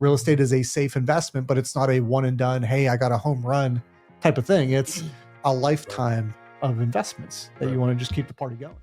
real estate is a safe investment, but it's not a one and done, hey, I got a home run type of thing. It's a lifetime of investments that you want to just keep the party going.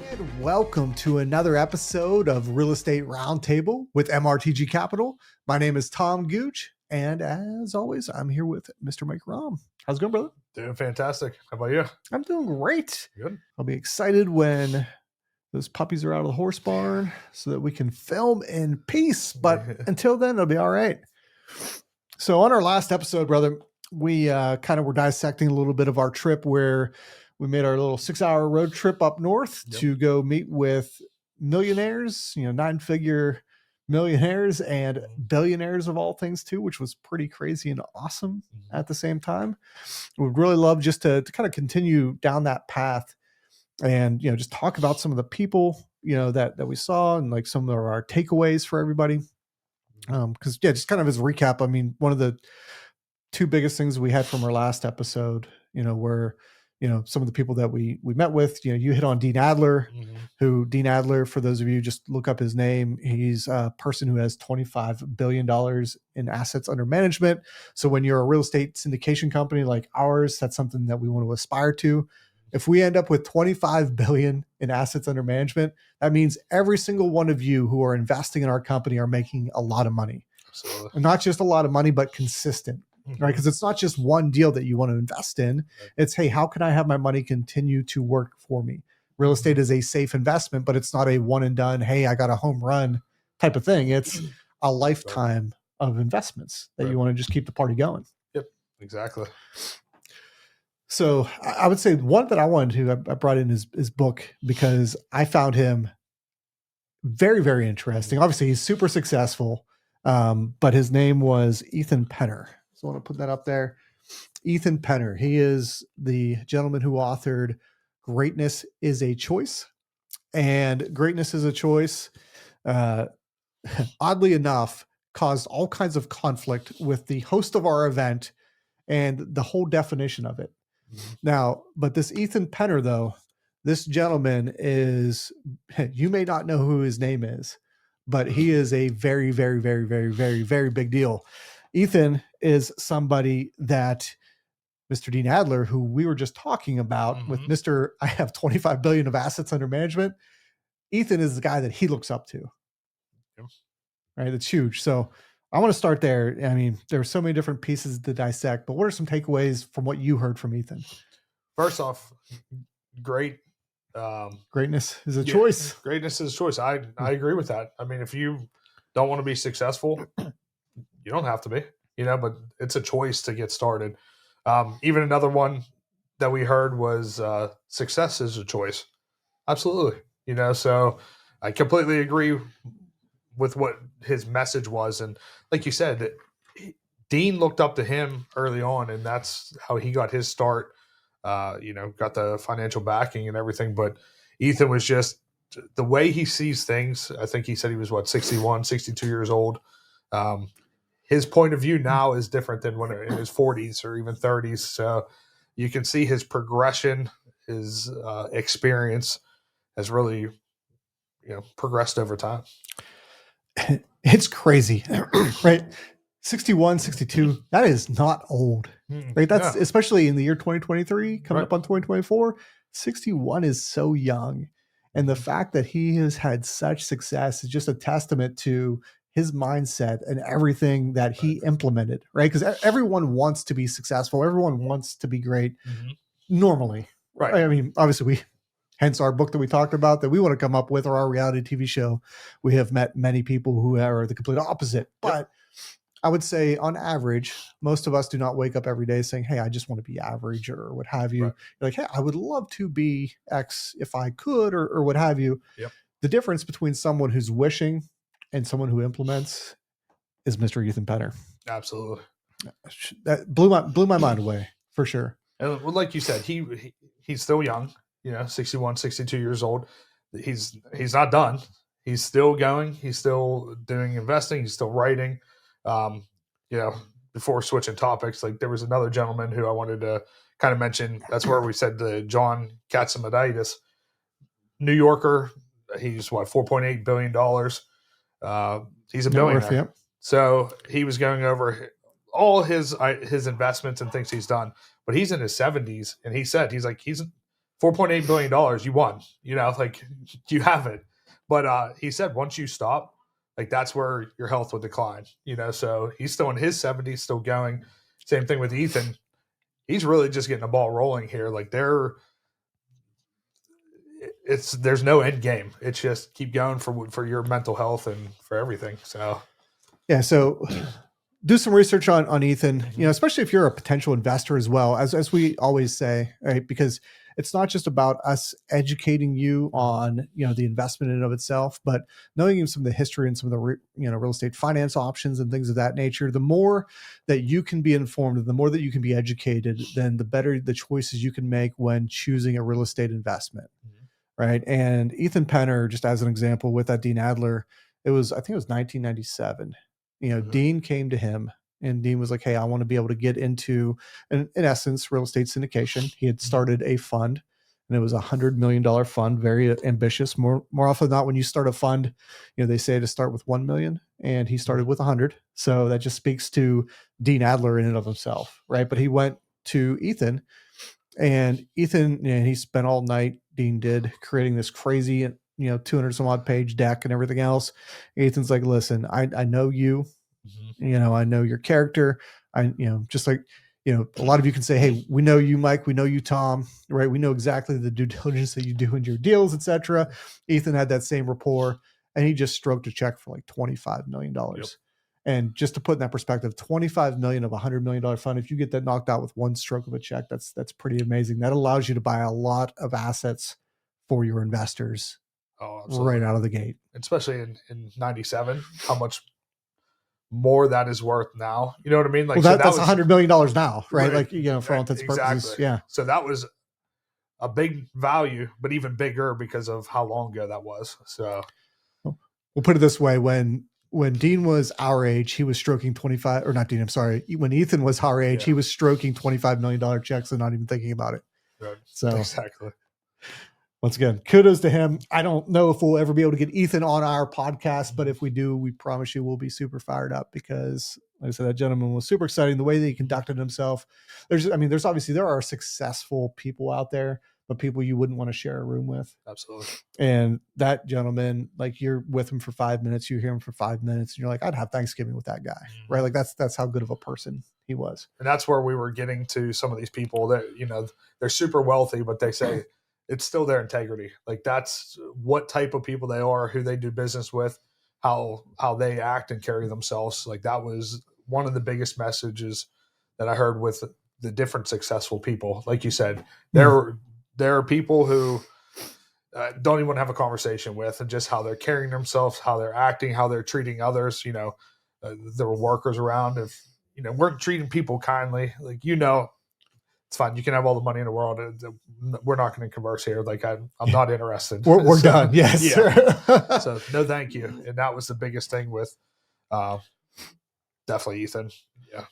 And welcome to another episode of Real Estate Roundtable with MRTG Capital. My name is Tom Goodge, and as always, I'm here with Mr. Mike Rohm. How's it going, brother? Doing fantastic. How about you? I'm doing great. Good. I'll be excited when those puppies are out of the horse barn so that we can film in peace. But until then, it'll be all right. So on our last episode, brother, we kind of were dissecting a little bit of our trip where we made our little 6-hour road trip up north to go meet with millionaires, 9-figure millionaires and billionaires of all things too, which was pretty crazy and awesome at the same time. We'd really love just to kind of continue down that path and, just talk about some of the people, that we saw and like some of our takeaways for everybody. Because just kind of as a recap, I mean, one of the two biggest things we had from our last episode, were, some of the people that we met with, you hit on Dean Adler, who Dean Adler, for those of you, just look up his name. He's a person who has $25 billion in assets under management. So when you're a real estate syndication company like ours, that's something that we want to aspire to. If we end up with 25 billion in assets under management, that means every single one of you who are investing in our company are making a lot of money. Absolutely. And not just a lot of money, but consistent. Right? Because it's not just one deal that you want to invest in. Right. It's, hey, how can I have my money continue to work for me? Real estate is a safe investment, but it's not a one and done, hey, I got a home run type of thing. It's a lifetime of investments that you want to just keep the party going. Yep, exactly. So I would say one that I brought in his book because I found him very, very interesting. Obviously, he's super successful, but his name was Ethan Penner. So I want to put that up there. Ethan Penner. He is the gentleman who authored Greatness is a Choice. And Greatness is a Choice, oddly enough, caused all kinds of conflict with the host of our event and the whole definition of it. Now, but this Ethan Penner, though, this gentleman is, you may not know who his name is, but he is a very, very, very, very, very, very big deal. Ethan is somebody that Mr. Dean Adler, who we were just talking about with Mr. I have 25 billion of assets under management. Ethan is the guy that he looks up to. Right. It's huge. So I want to start there. I mean, there are so many different pieces to dissect, but what are some takeaways from what you heard from Ethan? First off, great. Greatness is a choice. Greatness is a choice. I agree with that. I mean, if you don't want to be successful, you don't have to be, but it's a choice to get started. Even another one that we heard was success is a choice. Absolutely. So I completely agree with what his message was. And like you said, Dean looked up to him early on, and that's how he got his start, got the financial backing and everything. But Ethan was just the way he sees things. I think he said he was 61, 62 years old. His point of view now is different than when in his 40s or even 30s. So you can see his progression, his experience has really, progressed over time. It's crazy, right? 61, 62, that is not old, right? That's especially in the year 2023, coming up on 2024, 61 is so young. And the fact that he has had such success is just a testament to his mindset and everything that he implemented, right? Because everyone wants to be successful. Everyone wants to be great normally. Right. I mean, obviously hence our book that we talked about that we want to come up with, or our reality TV show. We have met many people who are the complete opposite. But I would say on average, most of us do not wake up every day saying, hey, I just want to be average or what have you. Right. You're like, hey, I would love to be X if I could, or what have you. Yep. The difference between someone who's wishing and someone who implements is Mr. Ethan Penner. Absolutely. That blew my mind away for sure. And like you said, he's still young, 61, 62 years old. He's not done. He's still going. He's still doing investing. He's still writing. before switching topics, like there was another gentleman who I wanted to kind of mention. That's where we said the John Katzimadidis, New Yorker. He's what, $4.8 billion. He's a billionaire. Yep. So he was going over all his investments and things he's done, but he's in his 70s, and he's like, he's $4.8 billion. You won, like you have it. But he said, once you stop, like that's where your health will decline, so he's still in his 70s, still going. Same thing with Ethan. He's really just getting the ball rolling here. Like there's no end game. It's just keep going for your mental health and for everything. So yeah. So do some research on Ethan, especially if you're a potential investor as well, as we always say, right? Because it's not just about us educating you on, the investment in and of itself, but knowing some of the history and some of the, real estate finance options and things of that nature. The more that you can be informed and the more that you can be educated, then the better the choices you can make when choosing a real estate investment. Right. And Ethan Penner, just as an example, with that Dean Adler, I think it was 1997. Dean came to him and Dean was like, hey, I want to be able to get into, in essence, real estate syndication. He had started a fund, and it was $100 million fund, very ambitious. More often than not, when you start a fund, they say to start with 1 million, and he started with 100. So that just speaks to Dean Adler in and of himself, right? But he went to Ethan, and Ethan, he spent all night, Dean did, creating this crazy, 200 some odd page deck and everything else. Ethan's like, listen, I know you, I know your character. Just like, a lot of you can say, hey, we know you, Mike, we know you, Tom, right? We know exactly the due diligence that you do in your deals, etc. Ethan had that same rapport, and he just stroked a check for like $25 million. Yep. And just to put in that perspective, $25 million of a $100 million fund, if you get that knocked out with one stroke of a check, that's pretty amazing. That allows you to buy a lot of assets for your investors right out of the gate. Especially in 97, how much more that is worth now. You know what I mean? Like, well, that's $100 million now, right? Like, for all intents and exactly. purposes. Yeah. So that was a big value, but even bigger because of how long ago that was. So we'll put it this way. When Dean was our age, he was stroking 25, or not Dean, I'm sorry. When Ethan was our age, he was stroking $25 million checks and not even thinking about it. Right. So exactly. Once again, kudos to him. I don't know if we'll ever be able to get Ethan on our podcast, but if we do, we promise you we'll be super fired up because, like I said, that gentleman was super exciting. The way that he conducted himself. There are successful people out there, but people you wouldn't want to share a room with. Absolutely. And that gentleman, like you're with him for 5 minutes, you hear him for 5 minutes, and you're like, I'd have Thanksgiving with that guy, right? Like that's how good of a person he was. And that's where we were getting to some of these people that, they're super wealthy, but they say it's still their integrity. Like that's what type of people they are, who they do business with, how they act and carry themselves. Like that was one of the biggest messages that I heard with the different successful people. Like you said, there are people who don't even have a conversation with, and just how they're carrying themselves, how they're acting, how they're treating others. There were workers around. If we're treating people kindly, like it's fine. You can have all the money in the world. We're not going to converse here. Like I'm not interested. We're done. Yes. Yeah. So no, thank you. And that was the biggest thing with definitely Ethan. Yeah.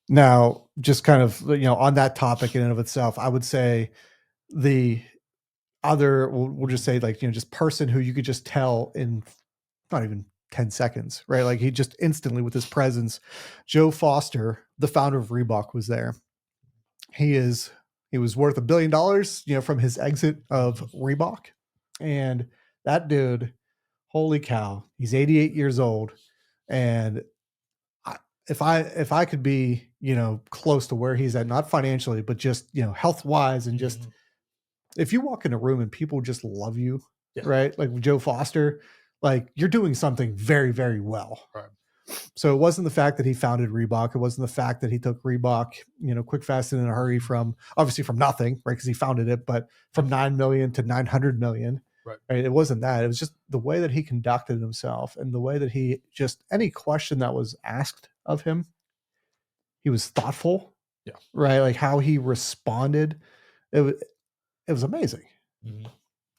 Now, just kind of, on that topic in and of itself, I would say the other, we'll just say like, just person who you could just tell in not even 10 seconds, right? Like he just instantly with his presence, Joe Foster, the founder of Reebok, was there. He was worth $1 billion, from his exit of Reebok. And that dude, holy cow, he's 88 years old. And if I could be, close to where he's at, not financially, but just, health wise, and just, if you walk in a room and people just love you, right? Like Joe Foster, like you're doing something very, very well. Right. So it wasn't the fact that he founded Reebok. It wasn't the fact that he took Reebok, quick, fast, and in a hurry from nothing, right? Because he founded it, but from 9 million to 900 million, right? It wasn't that. It was just the way that he conducted himself and the way that he just, any question that was asked of him, he was thoughtful, right? Like how he responded. It was amazing. Mm-hmm.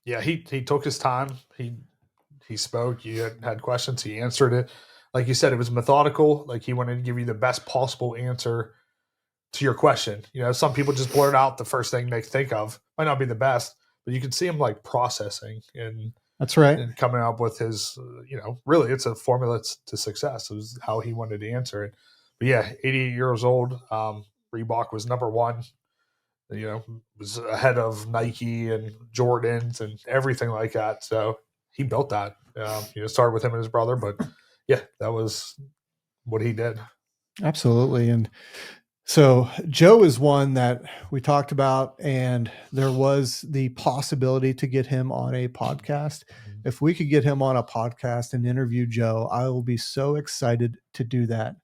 Yeah. He took his time. He spoke, you had questions, he answered it. like you said, it was methodical. Like he wanted to give you the best possible answer to your question. Some people just blurt out the first thing they think of. Might not be the best, but you can see him like processing That's right. and coming up with his, really it's a formula to success. It was how he wanted to answer it. But yeah, 88 years old. Reebok was number one, was ahead of Nike and Jordans and everything like that. So he built that. Started with him and his brother, but yeah, that was what he did. Absolutely. And so Joe is one that we talked about, and there was the possibility to get him on a podcast. If we could get him on a podcast and interview Joe, I will be so excited to do that.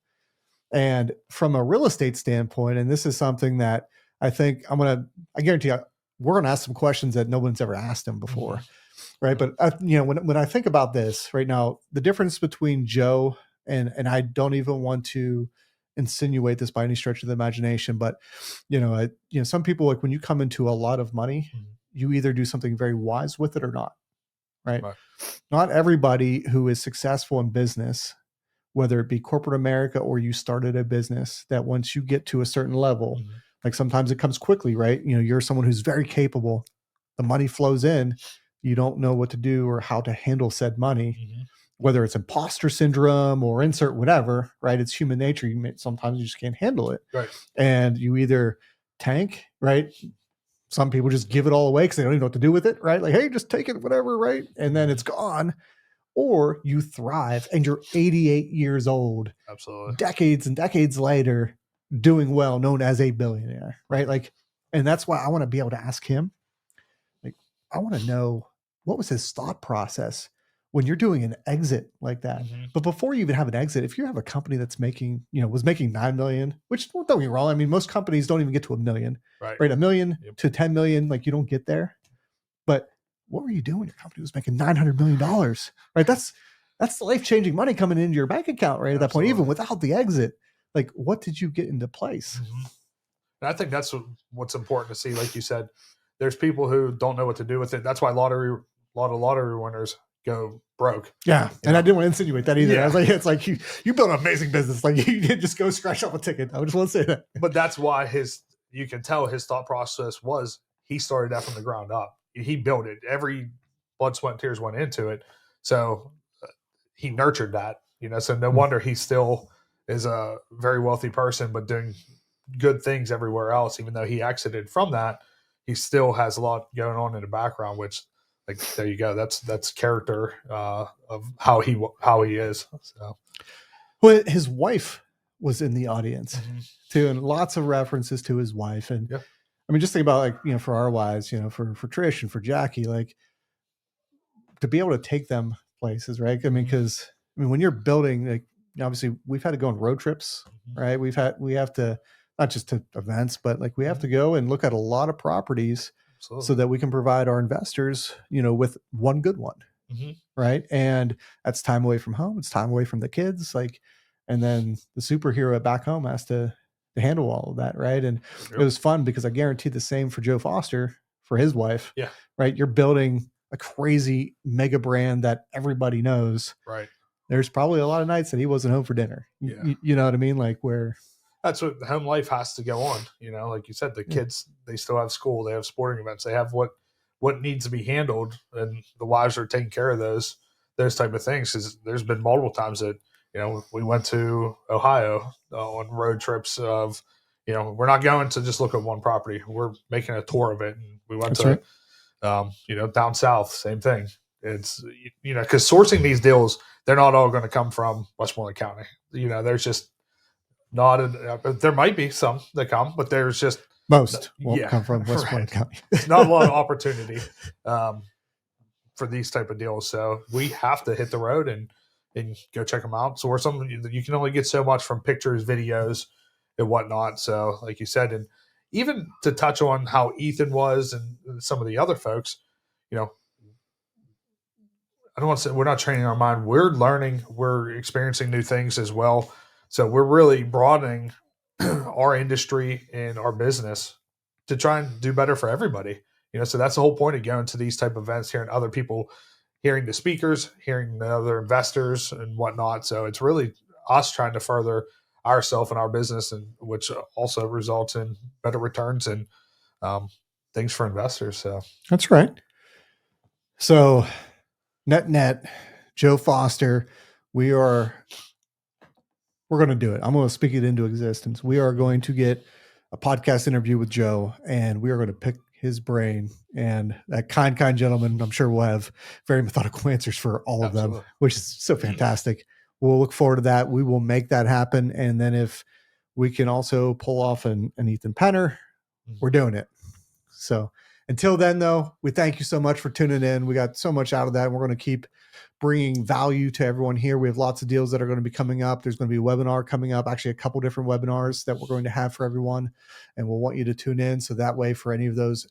And from a real estate standpoint, and this is something that I think I guarantee you, we're going to ask some questions that no one's ever asked him before. Right. But when I think about this right now, the difference between Joe and I don't even want to insinuate this by any stretch of the imagination, but some people, like when you come into a lot of money, you either do something very wise with it or not. Right. Not everybody who is successful in business, whether it be corporate America or you started a business, that once you get to a certain level, like sometimes it comes quickly, right? You're someone who's very capable. The money flows in. You don't know what to do or how to handle said money, whether it's imposter syndrome or insert whatever, right? It's human nature. Sometimes you just can't handle it. Right. And you either tank, right? Some people just give it all away because they don't even know what to do with it, right? Like, hey, just take it, whatever, right? And then it's gone. Or you thrive and you're 88 years old, absolutely, decades and decades later, doing well, known as a billionaire, right? Like, and that's why I want to be able to ask him. Like, I want to know what was his thought process when you're doing an exit like that. But before you even have an exit, if you have a company that's making, was making 9 million, which don't get me wrong, I mean, most companies don't even get to a million, right? $1 million to 10 million, like you don't get there. But what were you doing? Your company was making $900 million, right? That's the life-changing money coming into your bank account, right? At that point, even without the exit, like what did you get into place? And I think that's what's important to see. Like you said, there's people who don't know what to do with it. That's why a lot of lottery winners go broke. Yeah. And I didn't want to insinuate that either. Yeah. I was like, it's like you built an amazing business. Like you didn't just go scratch off a ticket. I just want to say that. But that's why you can tell his thought process was he started that from the ground up. He built it. Every blood, sweat, and tears went into it. So he nurtured that, so no wonder he still is a very wealthy person, but doing good things everywhere else. Even though he exited from that, he still has a lot going on in the background, which like, there you go. That's character of how he is. So, well, his wife was in the audience too, and lots of references to his wife. And I mean, just think about like, for our wives, for Trish and for Jackie, like to be able to take them places, right? I mean, because when you're building, like obviously we've had to go on road trips, right? We have to, not just to events, but like we have to go and look at a lot of properties so that we can provide our investors, with one good one, right? And that's time away from home. It's time away from the kids, like, and then the superhero back home has to handle all of that, right? And it was fun because I guarantee the same for Joe Foster, for his wife, right? You're building a crazy mega brand that everybody knows, right? There's probably a lot of nights that he wasn't home for dinner. You know what I mean? Like where that's what home life has to go on. Like you said, the kids, they still have school, they have sporting events, they have what needs to be handled, and the wives are taking care of those type of things. Because there's been multiple times that we went to Ohio on road trips of we're not going to just look at one property, we're making a tour of it. And we went down south, same thing. It's because sourcing these deals, they're not all going to come from Westmoreland County. There's just not there might be some that come, but there's just most won't come from Westmoreland County. It's not a lot of opportunity for these type of deals. So we have to hit the road and go check them out. Source them. You can only get so much from pictures, videos, and whatnot. So like you said, and even to touch on how Ethan was and some of the other folks, I don't want to say we're not training our mind. We're learning. We're experiencing new things as well. So we're really broadening our industry and our business to try and do better for everybody. So that's the whole point of going to these type of events, hearing other people hearing the speakers, hearing the other investors and whatnot. So it's really us trying to further ourselves and our business, and which also results in better returns and things for investors. So that's right. So net, Joe Foster, we're going to do it. I'm going to speak it into existence. We are going to get a podcast interview with Joe, and we are going to pick his brain, and that kind gentleman, I'm sure will have very methodical answers for all of them, which is so fantastic. We'll look forward to that. We will make that happen. And then if we can also pull off an Ethan Penner, we're doing it. So until then, though, we thank you so much for tuning in. We got so much out of that, and we're going to keep bringing value to everyone here. We have lots of deals that are going to be coming up. There's going to be a webinar coming up, actually a couple different webinars that we're going to have for everyone. And we'll want you to tune in. So that way, for any of those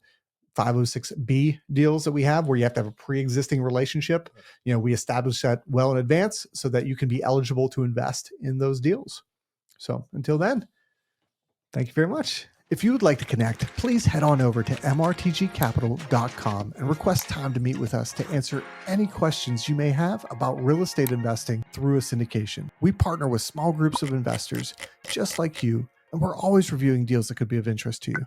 506B deals that we have where you have to have a pre-existing relationship, we establish that well in advance so that you can be eligible to invest in those deals. So until then, thank you very much. If you would like to connect, please head on over to MRTGcapital.com and request time to meet with us to answer any questions you may have about real estate investing through a syndication. We partner with small groups of investors just like you, and we're always reviewing deals that could be of interest to you.